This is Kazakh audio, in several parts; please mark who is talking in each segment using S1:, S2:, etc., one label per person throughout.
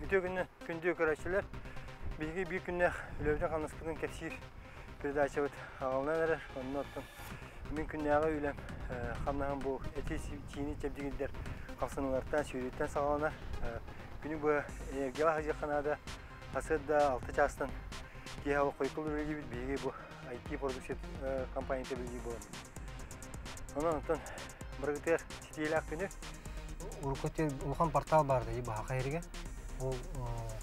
S1: Bütün gündü karşılar. Bir günde ülevden kalmasının kefsir передача вот ağlanır. Ondan mümkün yağı ülem hamdan bu eti çiğni çepdikler kalsınlardan sürüten sağlanar. Günü bu enerji hacı kanada asırda 6 çastan diye hava koykulu gibi bilgi bu IT prodüksiyon kampanyası bilgi bu. Ondan bıraktılar sitiyelak günü.
S2: Urukot'ta ulukan portal vardı bu hakayırga. O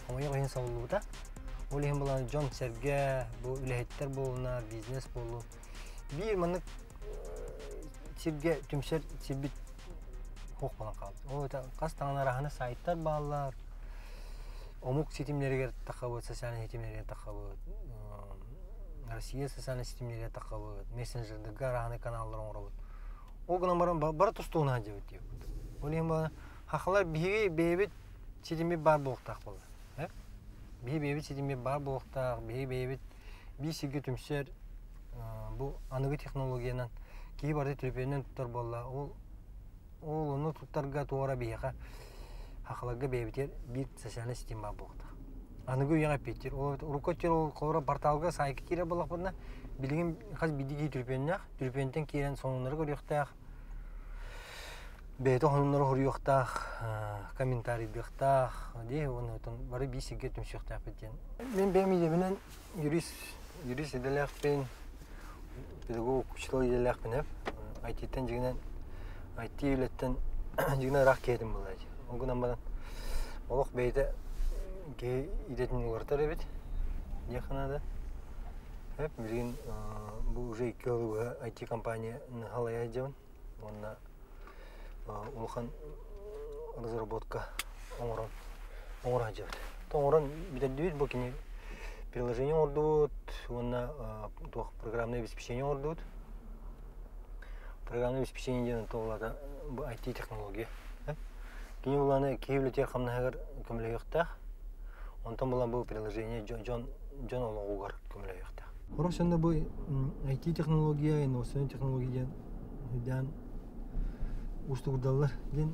S2: kamuya koyun savunluğu da. O lehim bulan John Serge, bu ülehitler buluna, biznes bulu. Bir manık Serge tümser Serbit hok bana kaldı. O da kas tağına rahana saytlar bağlar. Omuk sistemlere takabı, sosyal sistemlere takabı. Rusya sosyal sistemlere takabı. Messenger'da rahana kanallara uğrabı. O gün amaran bara tustuğuna hacı diyor. O lehim bana haklar bir bebet sistemi bar boğtak bulu. Bir bebet sistemi bar boğtak, bir bebet bir sigü tümser bu anıgı teknolojiyadan ki barda türpenden tutar bolla. O onu tutarga doğru bir yaka haklarga bebetler bir sosyal sistem bar boğtak. Anıgı yağa petir. O urukotçer o kora portalga sayık kire bollak bana bilgin kaç bidigi türpenden kiren sonunları görüyorlar. Beyde onları horuyuqtaq, komentariydiqtaq, diye onu bari bir sigge tümsüqtaq biten. Ben bilen yurist edilaq ben pedagog kuşluğu edilaq ben hep. IT'den jiginen IT ületten jiginen rak kedim bulaydı. O gün amadan oluq beyde ge idetini ortar evet. Yakınada. Hep bilgin bu уже 2 yıl IT компания halaya jabın. Onda улхан разработка оңоран жабыт. Оңоран битедибит бу кини приложение ордут, онна программное обеспечение ордут. Программное обеспечение деген тоолада бу IT технология. Кини уланы кейблетер камнагар көмөлөйөктө. Онтон булан бу приложение жон ологугар көмөлөйөктө. Хорошонда бу IT технология, инновацион технология дан устугдаллар ден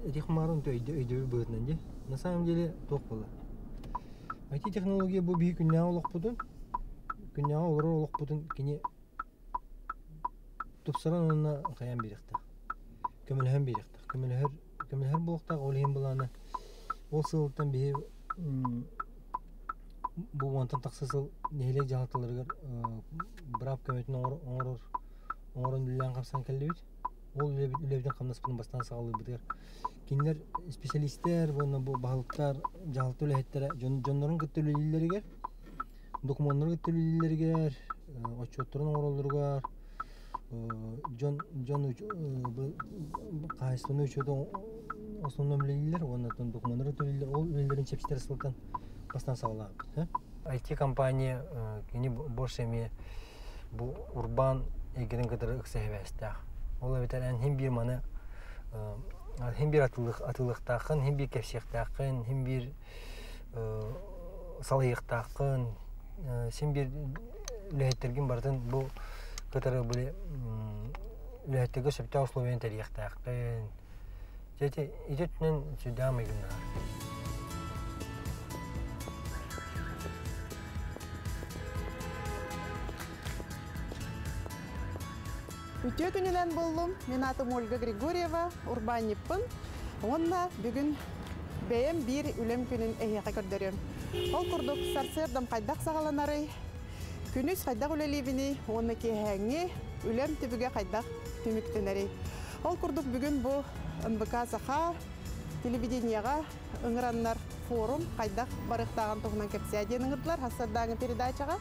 S2: этих марын төйдө бөтнөн же. На самом деле ток болду. IT технология бу бий күннө олокпудун. Күннө олокпудун кини тупсаран онна каян беректе. Көмөлһөн беректе. Көмөлһөр болукта олем буланы. Ол сылтан бий бу вантан таксысыл нелек жалтыларга брап көмөтүн оңорон билен капсан келдибит. Ол үлевден қамнаспының бастан сағылы бұдыр. Кендер специалисттер, бұл бағылықтар, жағылты үләйттері, жонларын күттілілерігер, документларын күттілілерігер, отчеттерін оңыролырғар, жон қайыстыны үшеудің основном үлелер, оннан документларын күттілілер, ол үлелерін чепстері сылтан бастан сағылы. IT компания, кені бош әме, бұл урбан егерін кітірі үксәйбәстіғ. Ол бетен hem bir mane hem bir atılıqtaqın, hem bir kefşiqtaqın, hem bir salayıqtaqın, hem bir lehittergin bardın bu katarı böyle lehitterge söpte условиян tarixtaqın. Jeti idetnen südam eginnar.
S3: Үтө күнүнөн болдум. Мен атым Ольга Григорьева, урбаниппын. Онна бүгүн бэм бир үлем күнүн эхиэхэ көрдөрөм. Ол курдук сарсырдам кайдак сагаланары. Күнүс кайдак үлелибини, онна кеһәңи үлем түбүгө кайдак түмүктөнөрү. Ол курдук бүгүн бу МБК саха телевиденияга ыңыраннар форум кайдак барыктаган тугунан кепсе денingirdiler hasardагы передачага.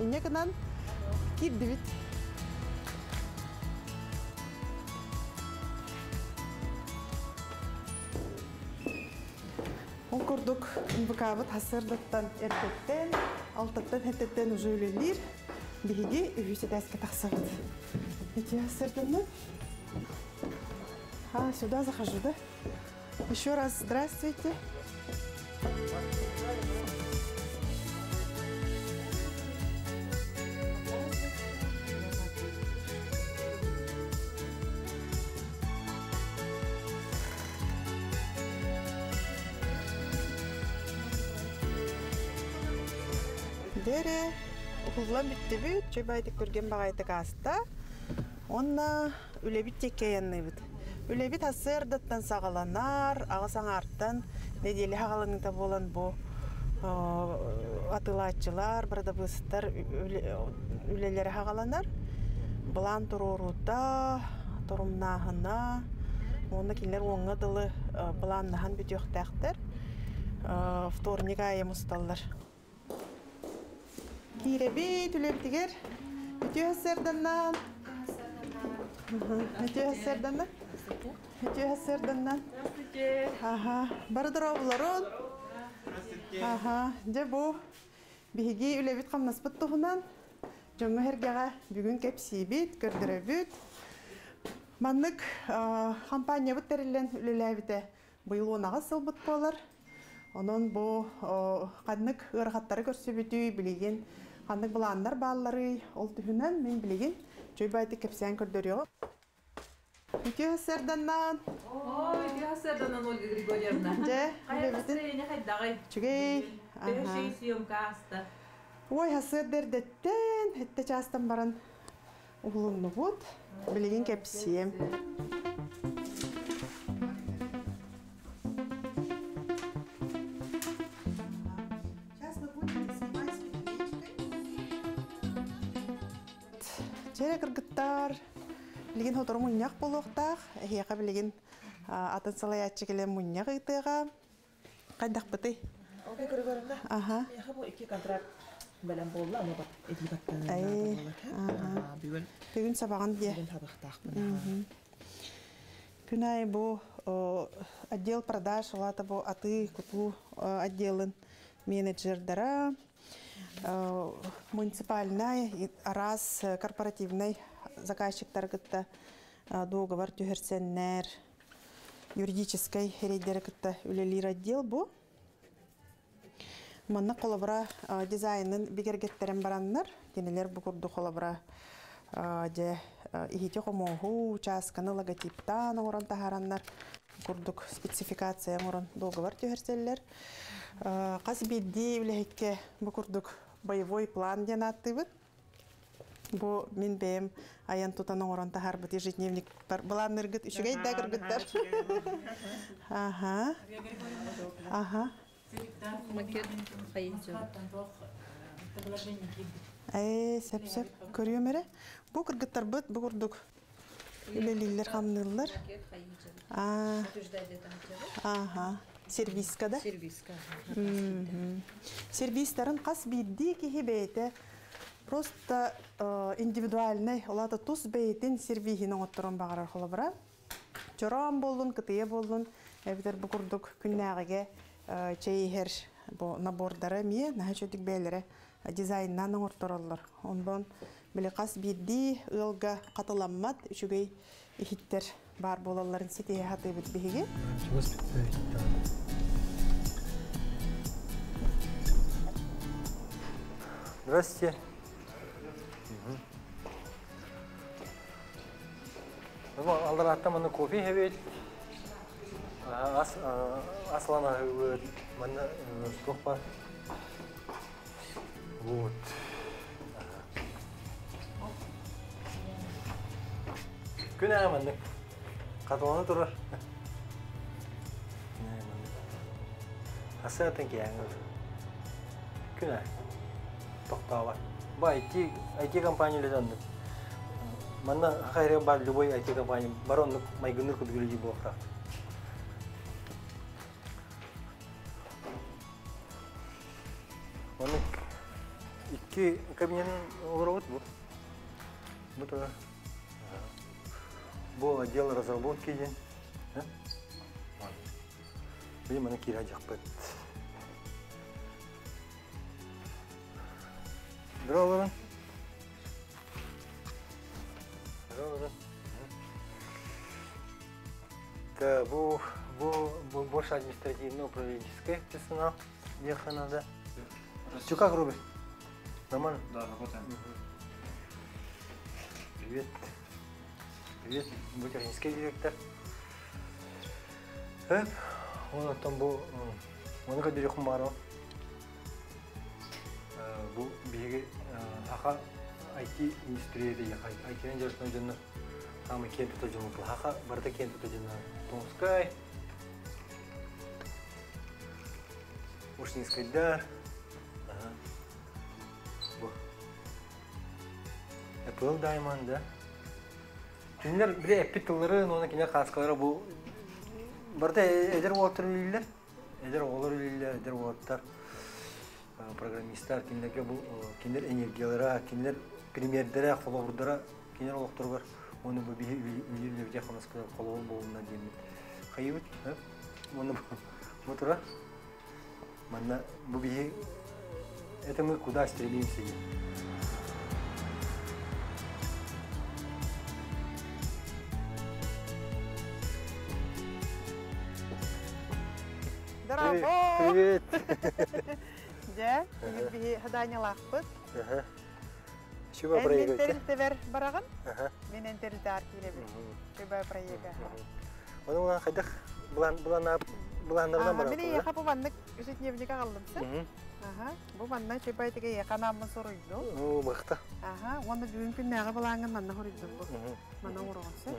S3: Инекынан кирдибит. Ол курдук МБК-быт hasırdıktan erkekten, altıktan hettetten уже үлелер, биһиги үйүсө дәске тахсыбыт. Эти hasırдымны. Сюда захожу, да? Еще раз здравствуйте. Тере ухуллан биттебит, чөбайтык көрген багайты каста. Онна үлебит теккеянныбыт. Үлебит хассырдаттан сагаланар, агасаңарттан недели хагаланыта болан бу атылаатчылар, бардабыстар үлелери хагаланар. Булан турурута, турумнахына, онна кинлер оңга дылы буланнахан бүтөктәктер. Вторник айым усталлар. Киребит үлептигер. Бүтөһсерданнан. Бүтөһсерданнан. Бүтөһсерданнан. Ага, бардырауларын. Ага, же бу биги үлебит камнаспыт тухунан. Жоңга хергага бүгүн кепсибит, көрдөрөбүт. Маннык компания бүтерилен үлелебите быйыл онага сылбыт болар. Онон бу каннык ыргаттары көрсөбүтүй билеген каннык буландар баалары ол түһүнөн мен билеген жойбайды кепсен көрдөрөйгө. Бүтөһсерданнан.
S4: Ой, бүтөһсерданнан Ольга Григорьевна.
S3: Же,
S4: Кайсы хайдагай.
S3: чүгей.
S4: Бешей съемкаста.
S3: Ой, хасырдердеттен, хетте частан баран углуннубут, билеген кепсием. Жере кыргыттар, билеген хотор муньяк болуктак, эхияка билеген атын салаятчы келен муньяк ыйтыга. Кайдак быты?
S5: Ольга Григорьевна.
S3: Ага.
S5: Я бу iki контракт белән булды, аны бат эдибаттан. Бүген
S3: Бүгүн сабаган дие.
S5: табактак.
S3: Күнай бу отдел продаж, олата бу аты куту отделын менеджердара, муниципальный, раз корпоративный заказчиктар гытта договор түһәрсәннәр, юридической рейдер гытта үлелир отдел бу. Манна колобра дизайнын бигергеттерен бараннар, денелер бу курду колобра же ихите комоху участканы логотиптан орон тахараннар, курдук спецификация орон договор түһәрсәлләр. Каз бидди үлехекке бу курдук боевой план денаттыбыт. Бу мен бем аян тутан орон тахарбыт ежедневник булан ныргыт үшүгей да кыргыттар. Ага. Ага.
S4: Макет хайынчы.
S3: Сеп көрüyor мере. Бу кыргыттар быт, бу курдук үлелилер хамнылар. Ага. Сервискада.
S4: Сервиска.
S3: Сервистарын кас бидди кихи бейте. Просто индивидуальный, олата тус бейтин сервихин оңотторон багарар холобра. Чорон болдун, кытыя болдун. Эбитер бу курдук күннәгеге чейхер бу набордары мие, нахачотик бейлере дизайннан оңоттороллар. Ондан биле кас бидди ылга катыламмат үшүгей ихиттер бар болаларын сетие хаты бит биге.
S1: Здравствуйте. Алдараттан мына кофе хебет. Аслана хебет. Мына стопа. Вот. Күнә мына. Катуаны турар. Асатын кияңы. Күнә. Тоқтава. Ба IT компаниялардан. Мана хайры бар любой IT компания. Барон майгыныр күдгүлү болта. Оны iki кабинеттин уровот бу. Bu da bu отдел разработки ден. Benim bana kiracak bet. Здорово. Здорово. Да, больше административно-управленческий персонал ехано, да? Что как, Руби? Нормально?
S6: Да, работаем.
S1: Привет. Привет, технический директор. Он там был, он как директор Маро. bu bir haka IT индустрияда IT-ен жарыстан жөннөр самый кен tutacağım haka barda кен tutacağım Томскай Ушнинскайдар bu Apple Diamond da Кинер bir epitleri onu kine kaskaları bu barda eder water liller eder olur liller eder water программисттар кинлерге бу кинлер энергиялара кинлер примердере холовурдара кинлер олоктор бар оны бу билилерге хамаска колоо болуна дейм кайбыт оны мотора манна бу би это мы куда стремимся Привет.
S3: Да, би хадanya лахпыт.
S1: Ага. Шуба проект.
S3: Тевер бараган. Ага. Мен энтердер килебе. Шуба проект.
S1: Оны улан кайдак буландардан барам.
S3: Мен яха бу баннык жетневнеге калдымсы. Ага. Бу банна шуба теге яканамы сорuydu.
S1: О, бакта.
S3: Ага, оны бүгүн күннәгә баланган манна хорuydu бу. Мана урагысы.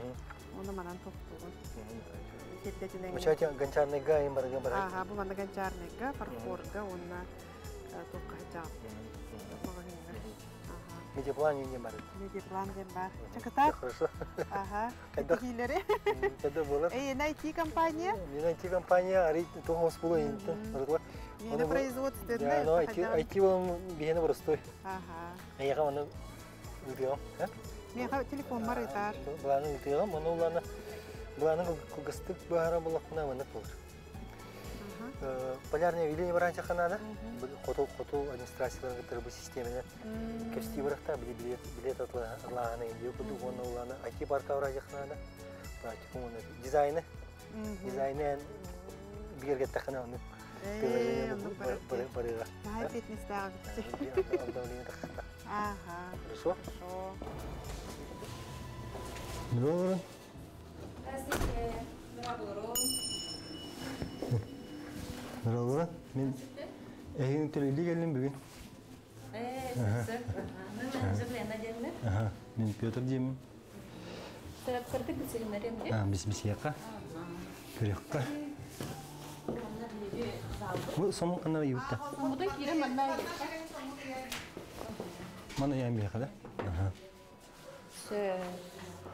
S3: Оны манан токтугун.
S1: Мачати гончарныйга им барга барат.
S3: Ага, бу манда гончарныйга, фарфорга, онна токка
S1: Медиаплан не барат.
S3: Медиаплан дем бар. Чакатак?
S1: Хорошо.
S3: Ага.
S1: Кайда
S3: хилери?
S1: Кайда болар?
S3: IT компания?
S1: IT компания ари тохос було интен.
S3: Мина производственная.
S1: Да, IT вам бигене простой.
S3: Ага.
S1: Аяга мана видео, да?
S3: Меха телефон бар итар.
S1: Буланы видео, мана уланы Буланы кугастык бара булакна мана булар. Полярное веление баранча канада. Коту администрациялар гытыр бу системаны. Кести баракта билет атлаганы инде буду оны уланы IT парка бара жакнада. Практика оны дизайны. Дизайнен бирге такана оны. Барыга.
S3: Ай фитнестагы. Ага.
S1: Хорошо?
S3: Хорошо.
S1: Ну, Merhaba, ben evin teliyle geldim bugün. Ben Piotr diyeyim. Biz yaka. Kırıkka. Bu son kanara yurtta.
S4: Bu da kire manna
S1: Mana yang biasa da?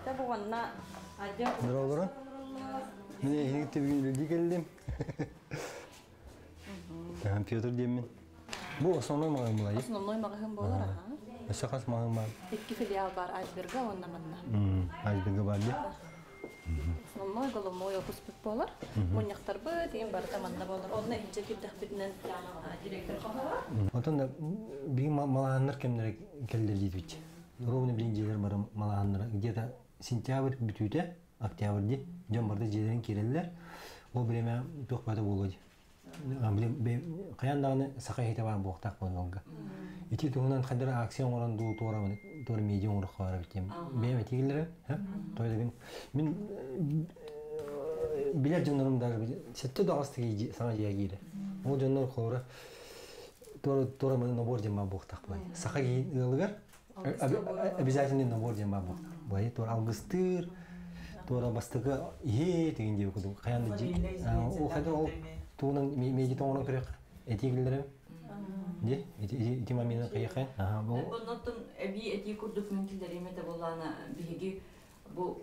S4: Tabu wanna aja.
S1: Merhaba. Ben evin teliyle geldim. Piotr diyeyim. Bu основной магазин булай.
S4: Основной магазин болар, ага.
S1: Сакас магазин бар.
S4: Икки филиал бар, Айсберга, онна манна.
S1: Айсберга бар ди.
S4: Основной головной офис болар. Моньяктар бит, эң бар таманда болар. Онна инже кирдек битнен директор калар.
S1: Отанда бир малагандар кемдер келди дейт. Ровно билинжелер бар малагандар. Где-то сентябрь бүтүтө, октябрьде жомбарда жерлерин кирелер. Ол время токпада болот. Каяндагы сакайта бар боктак болгонга. Ити тугунан кадыр акцион орон дуу туура медиа урак бар битем. Беме тигилер, тойда мен билет жонорум да сетте дагыстыгы сага жагире. Ол жонор колора туура мен набор жема боктак бай. Сакай ылгар обязательно набор жема бок. Бай туура алгыстыр, туура бастыгы дегенде окудум. Каянда жи. О кадыр ол туунан медиа тоңорон керек. Этигилер Де, эти моменты каяка.
S6: Бу нотун эби эти курдук мөмкинлери да болгана биги бу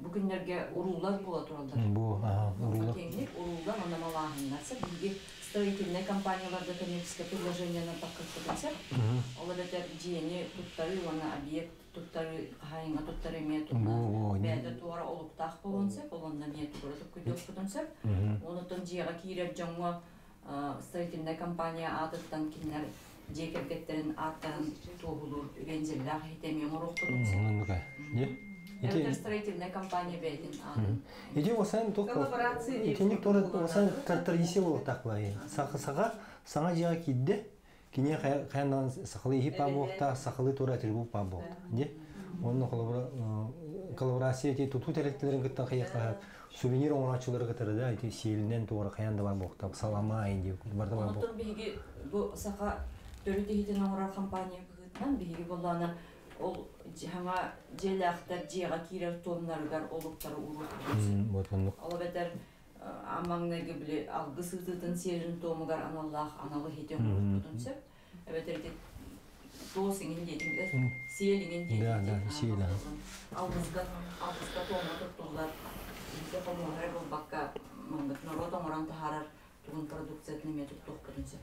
S6: күннәргә урулар була туралдар.
S1: Бу, урулар.
S6: Кеңлек урулдан анда малагыннарса биги строительный компанияларда коммерческое предложение на таккатса. Оларда жиене туттары вана объект туттары хайынга туттары метр. Бәдә туара олуктак болонса, болонна метр булып көдөк көтөнсә. Онутун жига киреп жаңга строительная компания атыттан кинер жекеркеттерин аттан тоғулур вензеллах хитемиң урукпудунса. Это строительная компания бедин атын.
S1: Иди осан только. Итинник тора осан традициялы таклай. Сага жига кидде. Кине каяндан сакылы хипа бокта, сакылы тора тирбу па бокта. Де. Онны коллаборация эти туту теректерин кыттан кайыкка сувенир оңачылары кытырда эти сиелинен тора каянда бар бокта. Салама инди барда бар бокта.
S6: Онтон биги бу сака төрөтө хитен оңорар компания быгытнан биги боллана ол хама желахтар жега кирер тоннаргар олуктары уруп.
S1: Вот он.
S6: Ала бетер амаңнеге биле алгысытын сержин томугар аналлах аналы хитен уруп сеп. Бетерди досыңын дедиңдер, сиелиңин дедиңдер.
S1: Да, сиела.
S6: Алгыска тома туттулар. Бизде комугар бул бакка маңгыт народ оңоран тахарар тугун продукциятын метод токпудунса.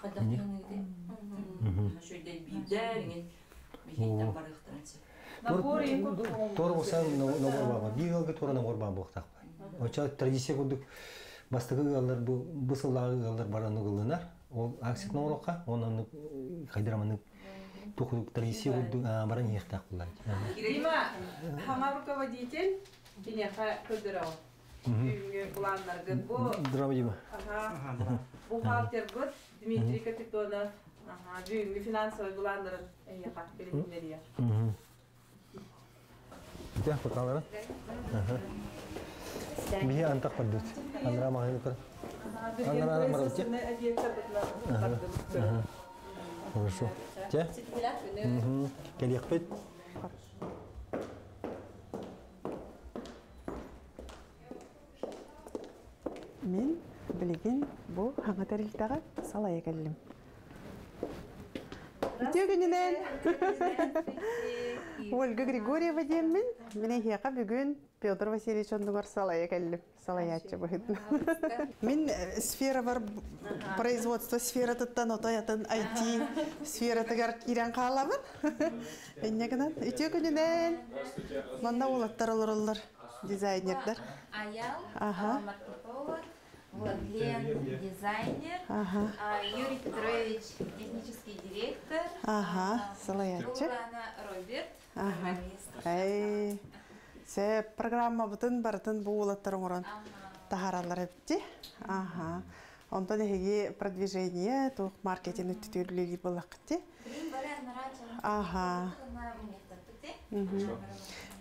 S6: Кадактан иде. Шөйдей бидерин бигиттен барыктырынса.
S1: Тор болсан набор баба. Бигалга тора набор баба бактак. Оча традиция кудук бастыгы галлар бу бысыллагы галлар бараны кылынар. Ол аксит норокка, онун кайдыраманы тукук традиция кудук баран ехтак булар.
S7: Дима, хама руководитель Бинеха Кудыров. Үйінге бұланлар гүд бұ.
S1: Здравия.
S7: Бухгалтер гүд Дмитрий Капитонов. Үйінге финансовый бұланларын әйеқа белгілері.
S1: Да, покалара. Бие антақ бардыд. Андра мағайны көр. Андра марауте. Хорошо. Те? Келек бет.
S3: Мен білеген бұл хаңа тәрілтіға салая кәлім. Үтегінінен Ольга Григорьева деймін. Мене хеқа бүгін Петр Васильевич ондығар салая кәлім. Салаячы бұғыдын. Мен сфера бар, производство сфера тұттан, отаятын IT сфера тұғар ирен қаламын. Әннегінен үтегінінен манда олаттар олар дизайнердер.
S8: Аял, маркетолог, Владлен, дизайнер, Юрий Петрович, технический директор,
S3: Салаячы.
S8: Роберт, журналист.
S3: Се программа бутын бартын буулаттар оңорон тахаралар эпти. Онтон эги продвижение, тух маркетинг түтүрлүгү болакты.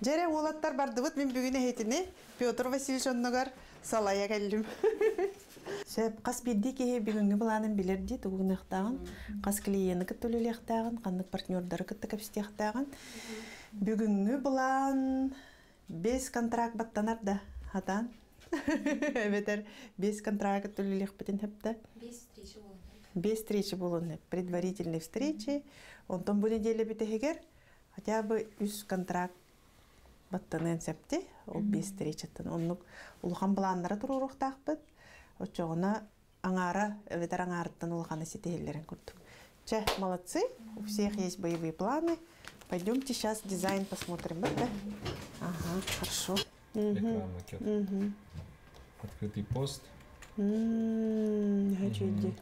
S3: Жере улаттар бардыбыт мен бүгүн хетини Петр Васильевич онногар салая келдим. Сеп кас бидди ке бүгүнгү буланын билерди тугунактагын, кас клиенти көтөлүлектагын, кандык партнёрдары көтөкөпстектагын. Бүгүнгү булан 5 контракт баттанар да хатан. Эбетер 5 контракт көтөлүлек битин хепте. 5 встречи болон, предварительные встречи. Онтон бу неделе битегер хотя бы 100 контракт баттанын септи, ол 5 встречаттан. Оннук улхан планнары туруруктакпыт. Очогуна аңара, эбетер аңарыттан улханы сетелерин көрдүк. Че, молодцы, у всех есть боевые планы. Пойдемте сейчас дизайн посмотрим, да? Хорошо.
S9: Экран макет. Открытый пост.
S3: Хочу идти.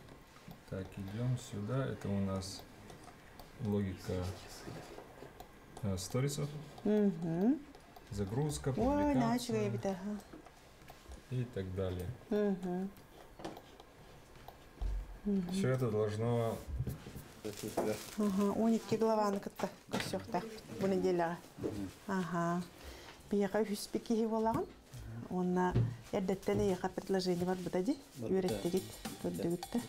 S9: Так, идем сюда. Это у нас логика сторисов. Загрузка, публикация и так далее. Все это должно...
S3: Уникки главаны кытта көсөктак бу неделе. Бияка хүспеки болаган. Онна эрдеттен яка предложение бар бутади. Үйреттегит көрдүгүттө.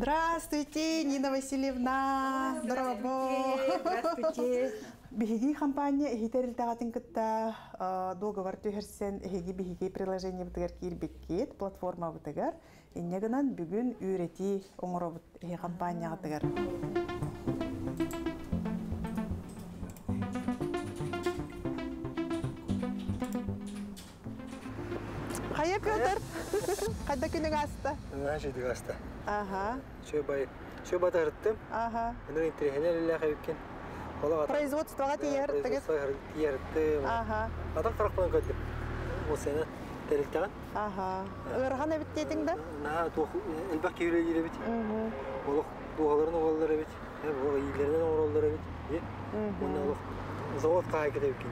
S3: Здравствуйте, Нина Васильевна. Здравствуйте. Биһиги компания эхитер тагатын кытта договор төһөрсен эхиги биһиги приложение бутыгар кирбеккет платформа бутыгар иннегенан бүгүн үйрети оңоробут эхи компания бутыгар. Кая Петр? Кайда күнүң аста?
S1: Наши аста.
S3: Ага.
S1: Шөй батырттым.
S3: Ага.
S1: Энер интернет эле кайыккен.
S3: Производствоға тиерттігіз?
S1: Тиерттім.
S3: Ага.
S1: Адам қарақпан көддім. Ол сені тәрілттіған.
S3: Ага. Үрған әбіт дейтіңді?
S1: Әлбәқ кейлі елі бет. Олық доғаларын оғалдар әбет. Ол елдерінен оғалдар әбет. Оны олық завод қағай кеді өкен.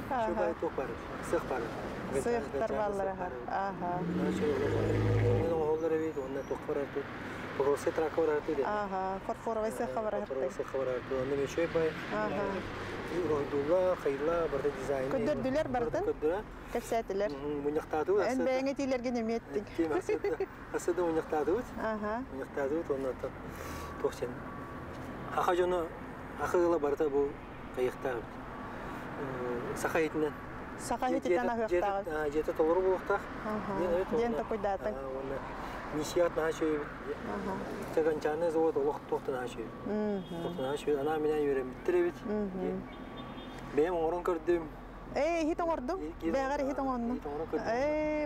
S1: Шөй бай тоқ бары. Сық бары.
S3: Сықтар баллары. Ага.
S1: Оғалдар әбет. Оны тоқ бары. Просто трака варарты.
S3: Ага, фарфоровый цеха варарты.
S1: Цеха варарты. Он не мешает бай. Ага. Ройдула, хайла, барда дизайн.
S3: Көддөрдүлөр бардын?
S1: Көддөрө.
S3: Кепсетилер.
S1: Муняктатуу.
S3: Эн бэңе тилерге неметтик.
S1: Асыда муняктатуу.
S3: Ага.
S1: Муняктатуу оннан тохсен. Аха жону ахыла барда бу кайыкта. Сахайтынан.
S3: Сахайтынан ахыктагы.
S1: Жете толору болуктак.
S3: Ага. Дента куйдатын.
S1: Нисият наши, таганчаны завод олох тоқтан наши. Тоқтан наши, ана менен юрем биттиребит. Бем орон көрдүм.
S3: Хит оңордум. Бегер хит оңордум.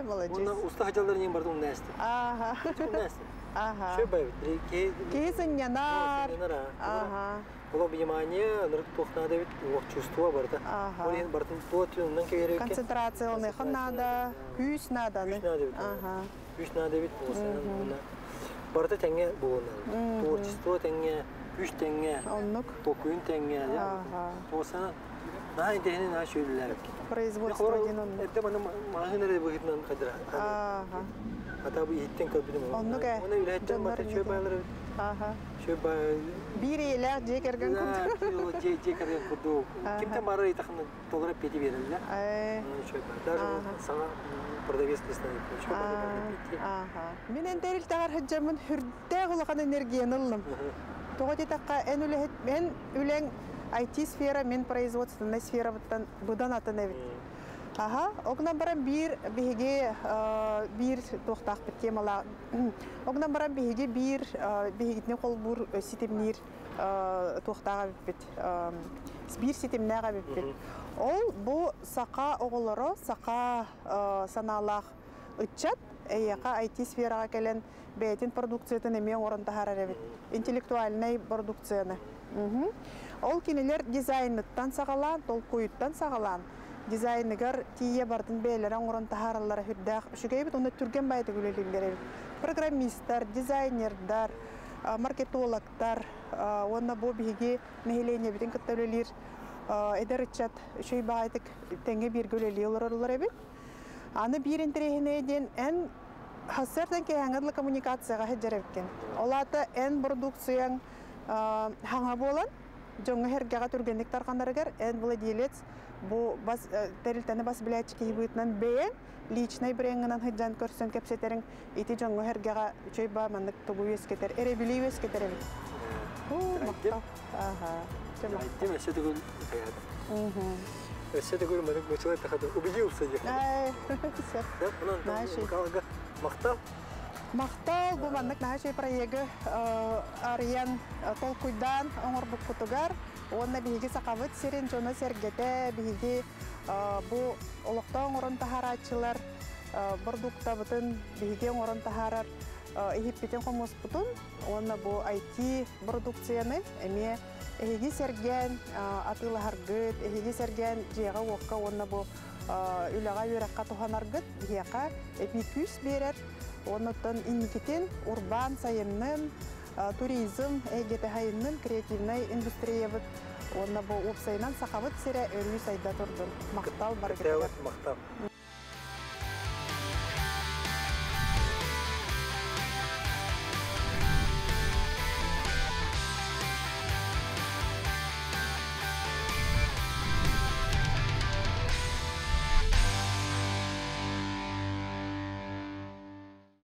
S3: Молодец.
S1: Уна уста хажалдарын барды уннасты.
S3: Ага.
S1: Уннасты.
S3: Ага.
S1: Шөй бай,
S3: кейсин янар.
S1: Ага. Ола внимание, нырк тоқтана дебит, олох чувство барда.
S3: Ага.
S1: Олен бардын туатындан керек.
S3: Концентрация надо, күс надо.
S1: Ага. Күш надо бит, барда теңге болуна. Творчество теңге, күш теңге, токуин теңге. Осана, на интернет на шөйлелер.
S3: Производство один.
S1: Это мана махинере бухитнан кадра.
S3: Ага.
S1: Ата бу иттен көбүдүм.
S3: Оннуга.
S1: Оны үлеттен бата шөй байлары.
S3: Ага.
S1: Шөй бай.
S3: Бирейлер жекерген курду.
S1: Жекерген курду. Кимтен бары итахны толгора пети берилер. Шөй бай. Даже сана продавец листает.
S3: Ага. Мен энтерил тагар хаджамын хүрдэ гулган энергияны аллым. Тоготи такка мен үлең IT сфера, мен производственная сфера будан атын эбит. Ага, огнан баран бир тохтак бит темала. Огнан баран бигитне кол бур системнир тохтага бит. Бир системнага бит. Ол бу сака оголоро, сака саналах ычат, эяка IT сферага келен бетин продукциятын эме орунда харар бит. Интеллектуальный продукцияны. Ол кинелер дизайныттан сагалан, толкуйуттан сагалан. Дизайнигар тие бардын бейлерен орунда хараллары хүрдәк. Шугай бит оны түрген байды гүлелилер. Программисттар, дизайнердар, маркетологтар, онна бу биги мехелене битин кыттөлелер. Эдерчат шөй байтык теңге бир гөлелелер бит. Аны бир интерехинеден эн хасырдан кеңгәрле коммуникацияга хәҗәрәккән. Олата эн продукцияң хаңа болан, жоңга хергәгә түргәнлек тарганнарыгар эн владелец бу бас терилтәне бас билетчики битнән бәен личный брендинан хәҗән көрсен кепсетерин ити жоңга хергәгә чөй ба маннык тубу ескетер, эребили ескетер. Ага.
S1: Тем я все-таки все-таки мы человек убедился. Мақтал?
S3: Мақтал, бұл маңдық нәші проегі ариян толкуйдан оңыр бұқ құтығар. Онына бігі сақавыт серін жоны сергеті, бігі бұл олықта оңырын тахарачылар, бұрдықта бұтын бігі оңырын тахарар ехіппетен қомыз бұтын. Онына бұл IT продукцияны әме Эһиги серген атылы харгыт, эһиги серген жега оққа онна бу үлага үрәккә туханаргыт, бияка эпикүс берер. Оннан инникетен урбан сайыннын, туризм, эгете хайыннын креативный индустрия бит. Онна бу опсайнан сакабыт сере өрү сайда турдун. Мактал бар кетер.
S1: Мактал.